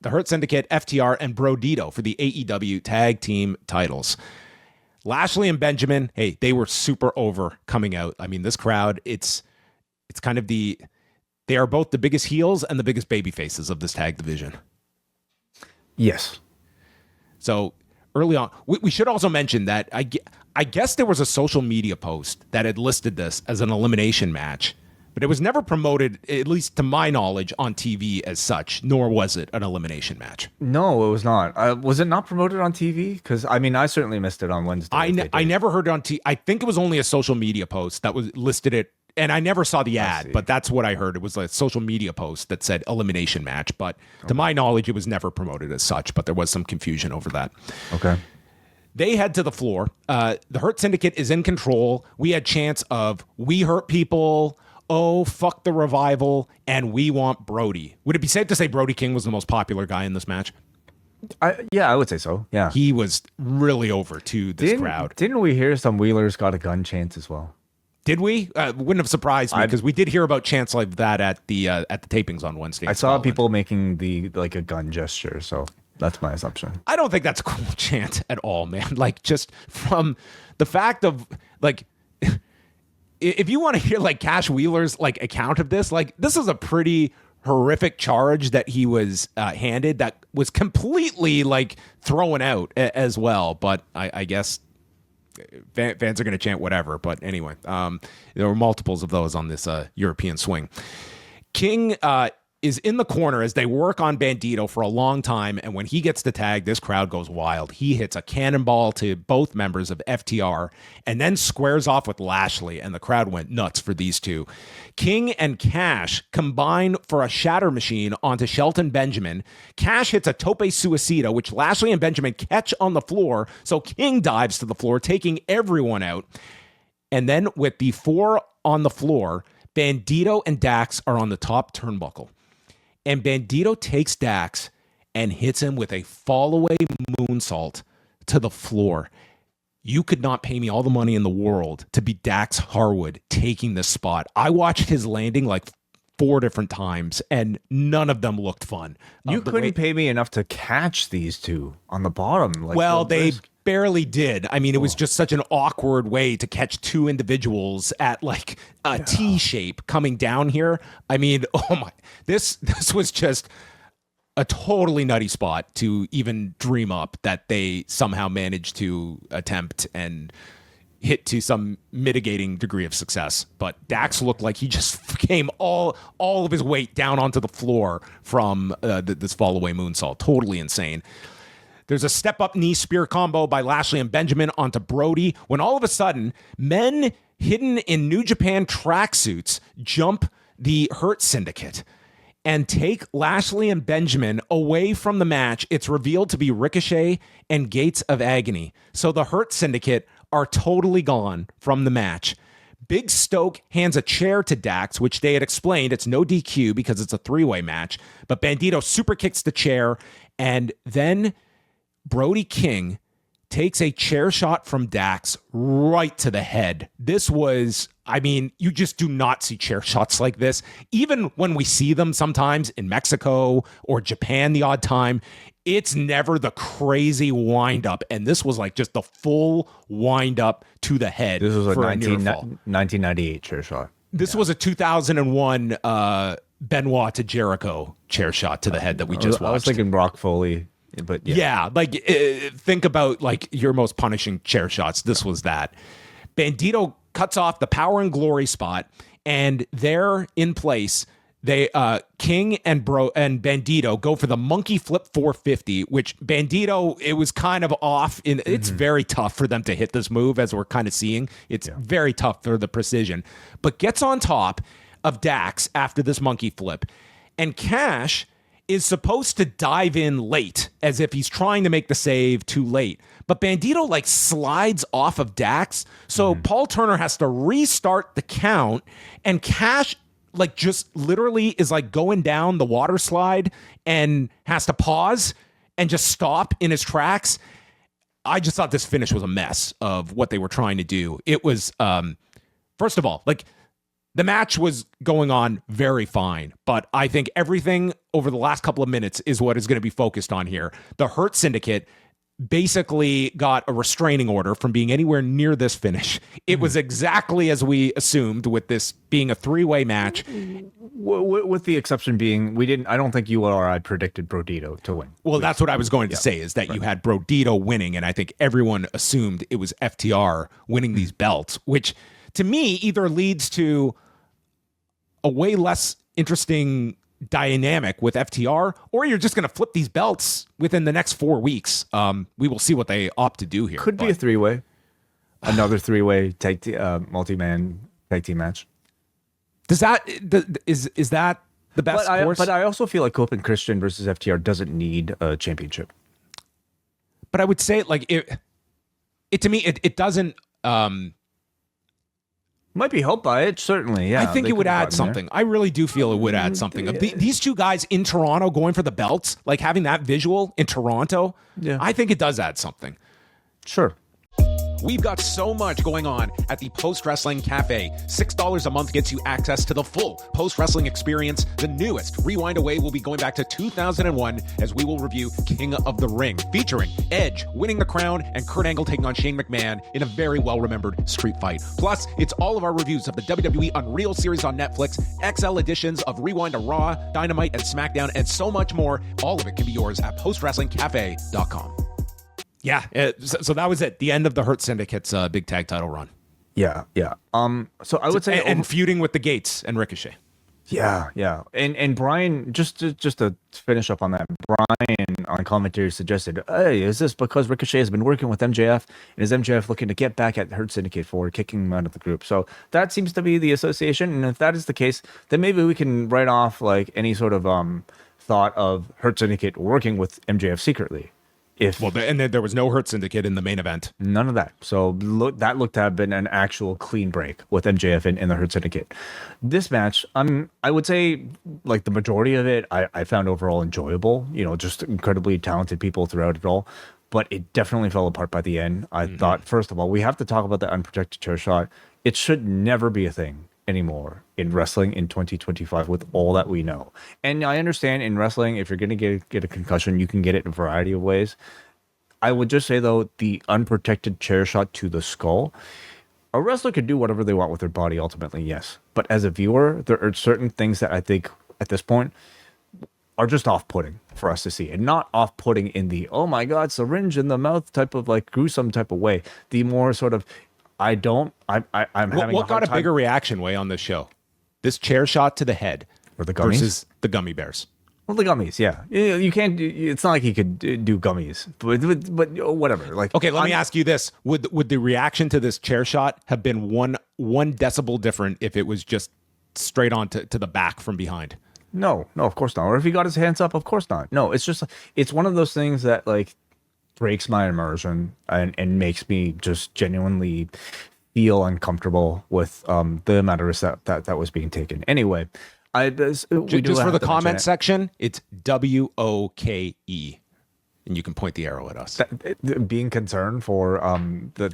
the Hurt Syndicate, FTR, and Brodito for the AEW tag team titles. Lashley and Benjamin, hey, they were super over coming out. I mean, this crowd, it's kind of they are both the biggest heels and the biggest baby faces of this tag division. Yes. So early on, we should also mention that I guess there was a social media post that had listed this as an elimination match, but it was never promoted, at least to my knowledge, on TV as such, nor was it an elimination match. No, it was not. Was it not promoted on TV? Because, I mean, I certainly missed it on Wednesday. I never heard it on TV. I think it was only a social media post that was listed it, and I never saw the ad, but that's what I heard. It was a social media post that said elimination match, but to my knowledge, it was never promoted as such, but there was some confusion over that. Okay. They head to the floor. The Hurt Syndicate is in control. We had chants of, "We hurt people," "Oh, fuck the Revival," and "We want Brody." Would it be safe to say Brody King was the most popular guy in this match? Yeah, I would say so. Yeah. He was really over to this crowd. Didn't we hear some Wheelers got a gun chants as well? Did we? Wouldn't have surprised me because we did hear about chants like that at the tapings on Wednesday. I saw people making a gun gesture, so that's my assumption. I don't think that's a cool chant at all, man. Like, just from the fact of, like, if you want to hear like Cash Wheeler's like account of this, like, this is a pretty horrific charge that he was handed that was completely like thrown out as well. But I guess fans are going to chant whatever. But anyway, there were multiples of those on this European swing. King is in the corner as they work on Bandito for a long time, and when he gets the tag, this crowd goes wild. He hits a cannonball to both members of FTR and then squares off with Lashley, and the crowd went nuts for these two. King and Cash combine for a shatter machine onto Shelton Benjamin. Cash hits a tope suicida, which Lashley and Benjamin catch on the floor, so King dives to the floor, taking everyone out. And then with the four on the floor, Bandito and Dax are on the top turnbuckle. And Bandito takes Dax and hits him with a fall-away moonsault to the floor. You could not pay me all the money in the world to be Dax Harwood taking this spot. I watched his landing like 4 different times, and none of them looked fun. You couldn't pay me enough to catch these two on the bottom. Like, well, they barely did. I mean, it was just such an awkward way to catch two individuals at like a T shape coming down here. I mean, oh my, this was just a totally nutty spot to even dream up that they somehow managed to attempt and hit to some mitigating degree of success. But Dax looked like he just came all of his weight down onto the floor from this fall away moonsault. Totally insane. There's a step-up knee spear combo by Lashley and Benjamin onto Brody, when all of a sudden, men hidden in New Japan tracksuits jump the Hurt Syndicate and take Lashley and Benjamin away from the match. It's revealed to be Ricochet and Gates of Agony. So the Hurt Syndicate are totally gone from the match. Big Stoke hands a chair to Dax, which they had explained it's no DQ because it's a 3-way match. But Bandito super kicks the chair, and then Brody King takes a chair shot from Dax right to the head. This was, I mean, you just do not see chair shots like this. Even when we see them sometimes in Mexico or Japan the odd time, it's never the crazy wind up. And this was like just the full wind up to the head. This was a 1998 chair shot. This was a 2001 Benoit to Jericho chair shot to the head that we just watched. I was thinking Brock Foley. But yeah, like think about like your most punishing chair shots. This was that. Bandito cuts off the Power and Glory spot, and they're in place. They King and Bandito go for the monkey flip 450, which Bandito, it was kind of off. It's very tough for them to hit this move, as we're kind of seeing. It's very tough for the precision, but gets on top of Dax after this monkey flip, and Cash is supposed to dive in late as if he's trying to make the save too late. But Bandito like slides off of Dax. So Paul Turner has to restart the count, and Cash like just literally is like going down the water slide and has to pause and just stop in his tracks. I just thought this finish was a mess of what they were trying to do. It was, first of all, like, the match was going on very fine, but I think everything over the last couple of minutes is what is going to be focused on here. The Hurt Syndicate basically got a restraining order from being anywhere near this finish. It was exactly as we assumed, with this being a three-way match. With the exception being, I don't think you or I predicted Brodito to win. Well, that's what I was going to say, is that you had Brodito winning, and I think everyone assumed it was FTR winning these belts, which to me either leads to a way less interesting dynamic with FTR, or you're just going to flip these belts within the next 4 weeks. We will see what they opt to do here. Could be a three-way, another three-way multi-man tag team match. Is that the best course? But I also feel like Cope and Christian versus FTR doesn't need a championship. But I would say, like, it to me, it doesn't. Might be helped by it, certainly. Yeah, I think it would add something. I really do feel it would add something. These two guys in Toronto going for the belts, like having that visual in Toronto, I think it does add something. Sure. We've got so much going on at the Post Wrestling Cafe. $6 a month gets you access to the full post-wrestling experience. The newest Rewind Away will be going back to 2001 as we will review King of the Ring, featuring Edge winning the crown and Kurt Angle taking on Shane McMahon in a very well-remembered street fight. Plus, it's all of our reviews of the WWE Unreal series on Netflix, XL editions of Rewind to Raw, Dynamite, and SmackDown, and so much more. All of it can be yours at postwrestlingcafe.com. Yeah, so that was it. The end of the Hurt Syndicate's big tag title run. Yeah. So I would say, and feuding with the Gates and Ricochet. Yeah. And Brian, just to finish up on that, Brian on commentary suggested, hey, is this because Ricochet has been working with MJF, and is MJF looking to get back at Hurt Syndicate for kicking him out of the group? So that seems to be the association, and if that is the case, then maybe we can write off like any sort of thought of Hurt Syndicate working with MJF secretly. And then there was no Hurt Syndicate in the main event. None of that. So that looked to have been an actual clean break with MJF in the Hurt Syndicate. This match, I would say, like the majority of it, I found overall enjoyable. Just incredibly talented people throughout it all. But it definitely fell apart by the end. I thought, first of all, we have to talk about the unprotected chair shot. It should never be a thing anymore in wrestling in 2025 with all that we know. And I understand in wrestling, if you're going to get a concussion, you can get it in a variety of ways. I would just say, though, the unprotected chair shot to the skull, a wrestler could do whatever they want with their body ultimately, yes. But as a viewer, there are certain things that I think at this point are just off-putting for us to see, and not off-putting in the, oh my God, syringe in the mouth type of like gruesome type of way. The more sort of, I'm having what got a bigger reaction way on this show? This chair shot to the head or the gummies versus the gummy bears. Well, the gummies, yeah. You can't. It's not like he could do gummies, but whatever. Like, okay, let me ask you this: Would the reaction to this chair shot have been one decibel different if it was just straight on to the back from behind? No, of course not. Or if he got his hands up, of course not. No, it's one of those things that like breaks my immersion and makes me just genuinely feel uncomfortable with the amount of risk that was being taken. Anyway, just for the comment section, it's WOKE. And you can point the arrow at us. Being concerned for the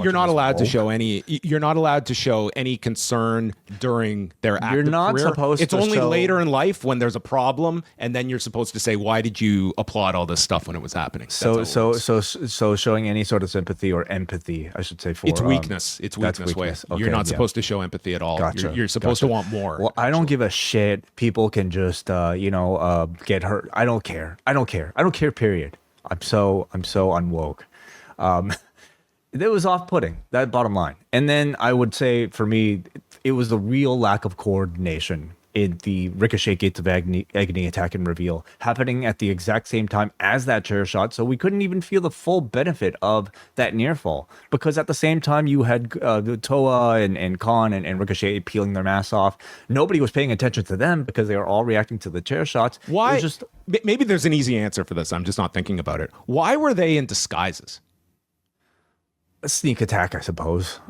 you're not allowed to show any. You're not allowed to show any concern during their active You're not career. supposed. It's to only show... later in life when there's a problem, and then you're supposed to say, "Why did you applaud all this stuff when it was happening?" So showing any sort of sympathy or empathy, I should say, for it's weakness. It's weakness. Okay, you're not supposed to show empathy at all. Gotcha. You're supposed to want more. Well, I don't give a shit. People can just get hurt. I don't care. Period. I'm so unwoke. It was off-putting, that bottom line. And then I would say for me, it was the real lack of coordination in the Ricochet Gates of Agony attack and reveal happening at the exact same time as that chair shot. So we couldn't even feel the full benefit of that near fall, because at the same time you had Toa and Khan and Ricochet peeling their masks off. Nobody was paying attention to them because they were all reacting to the chair shots. Why? Maybe there's an easy answer for this. I'm just not thinking about it. Why were they in disguises? A sneak attack, I suppose.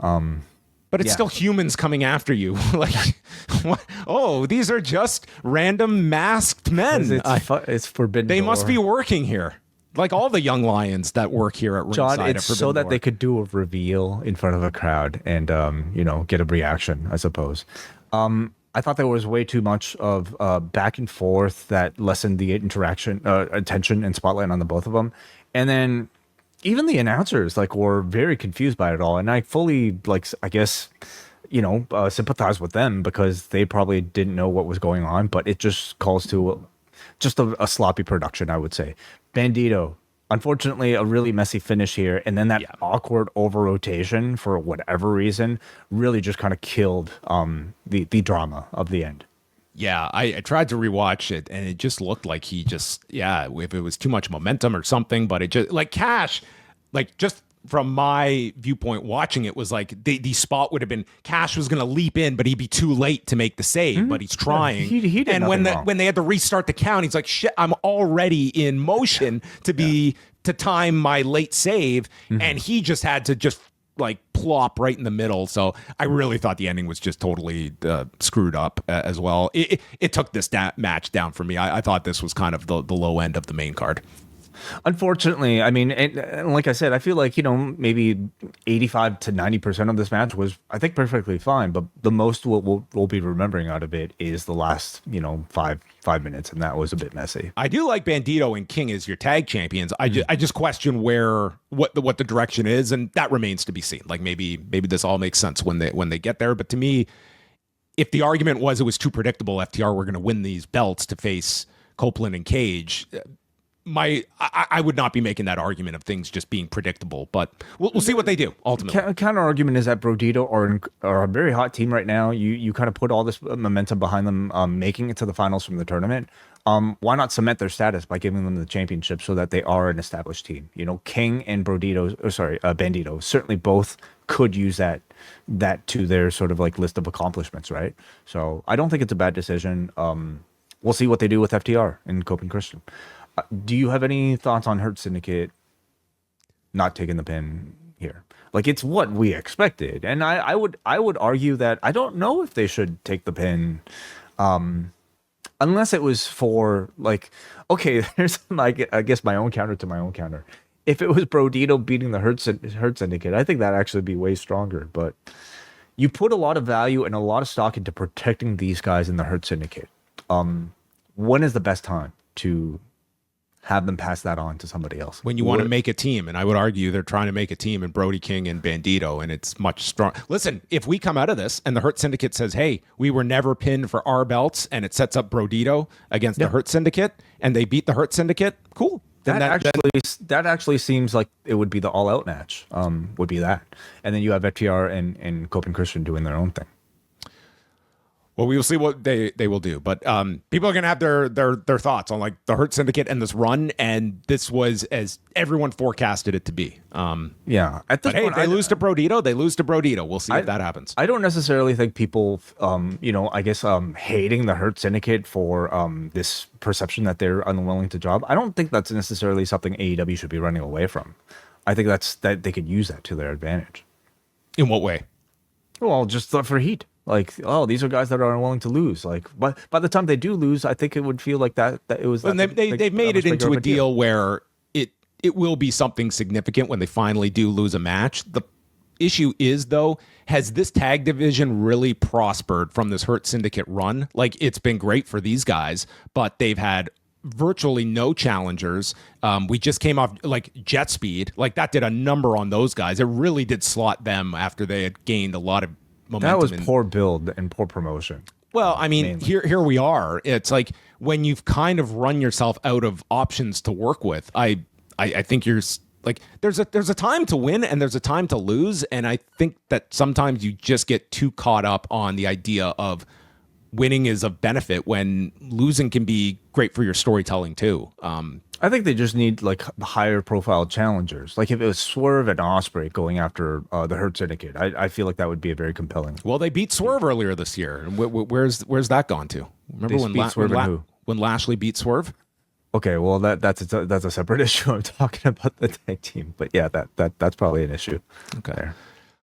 But it's still humans coming after you. Like, what? Oh, these are just random masked men. It's forbidden. They must be working here. Like all the young lions that work here at Ringside. John, it's so that they could do a reveal in front of a crowd and, get a reaction, I suppose. I thought there was way too much of back and forth that lessened the interaction, attention, and spotlight on the both of them. And then even the announcers like were very confused by it all. And I fully like, I guess, sympathize with them because they probably didn't know what was going on. But it just calls to just a sloppy production, I would say. Bandito. Unfortunately, a really messy finish here, and then that awkward over rotation for whatever reason really just kind of killed the drama of the end. Yeah, I tried to rewatch it, and it just looked like he just if it was too much momentum or something, but it just like Cash, like just from my viewpoint watching it was like the spot would have been Cash was going to leap in, but he'd be too late to make the save, but he's trying. Yeah, he did and when they had to restart the count, he's like, shit, I'm already in motion to time my late save. And he just had to just like plop right in the middle. So I really thought the ending was just totally screwed up as well. It took this match down for me. I thought this was kind of the low end of the main card. Unfortunately, I mean, and like I said, I feel like, maybe 85 to 90% of this match was, I think, perfectly fine. But the most we'll be remembering out of it is the last, 5 minutes. And that was a bit messy. I do like Bandito and King as your tag champions. I just question what the direction is. And that remains to be seen. Like maybe this all makes sense when they get there. But to me, if the argument was it was too predictable, FTR were going to win these belts to face Copeland and Cage, I would not be making that argument of things just being predictable, but we'll see what they do ultimately. Counter argument is that Brodito are a very hot team right now. You kind of put all this momentum behind them making it to the finals from the tournament. Why not cement their status by giving them the championship so that they are an established team? King and Bandito certainly both could use that to their sort of like list of accomplishments, right? So I don't think it's a bad decision. We'll see what they do with FTR and Cope and Christian. Do you have any thoughts on Hurt Syndicate not taking the pin here? Like, it's what we expected, and I would argue that I don't know if they should take the pin, unless it was for like, okay, there's like I guess my own counter to my own counter. If it was Brodito beating the Hurt Syndicate, I think that'd actually be way stronger. But you put a lot of value and a lot of stock into protecting these guys in the Hurt Syndicate. When is the best time to have them pass that on to somebody else? When you want to make a team, and I would argue they're trying to make a team in Brody King and Bandito, and it's much strong. Listen, if we come out of this and the Hurt Syndicate says, hey, we were never pinned for our belts, and it sets up Brodito against the Hurt Syndicate, and they beat the Hurt Syndicate, cool. That actually seems like it would be the all-out match, would be that. And then you have FTR and Cope and Christian doing their own thing. Well, we will see what they will do, but people are going to have their thoughts on like the Hurt Syndicate and this run, and this was as everyone forecasted it to be. Yeah, at this point, they lose to Brodito. They lose to Brodito. We'll see if that happens. I don't necessarily think people, I guess, hating the Hurt Syndicate for this perception that they're unwilling to job. I don't think that's necessarily something AEW should be running away from. I think that they could use that to their advantage. In what way? Well, just for heat. Like, oh, these are guys that are unwilling to lose. Like, but by the time they do lose, I think it would feel like that it was. And they've made it into a deal where it will be something significant when they finally do lose a match. The issue is, though, has this tag division really prospered from this Hurt Syndicate run? Like, it's been great for these guys, but they've had virtually no challengers. We just came off like Jet Speed, like that did a number on those guys. It really did slot them after they had gained a lot of momentum. That was poor build and poor promotion. Well, I mean, here we are. It's like when you've kind of run yourself out of options to work with. I think you're like there's a time to win and there's a time to lose, and I think that sometimes you just get too caught up on the idea of winning is of benefit when losing can be great for your storytelling too. I think they just need like higher profile challengers. Like if it was Swerve and Ospreay going after the Hurt Syndicate, I feel like that would be a very compelling. Well, they beat Swerve earlier this year. Where's that gone to? Remember when Lashley beat Swerve? Okay, well that's a separate issue. I'm talking about the tag team, but yeah, that's probably an issue. Okay. There.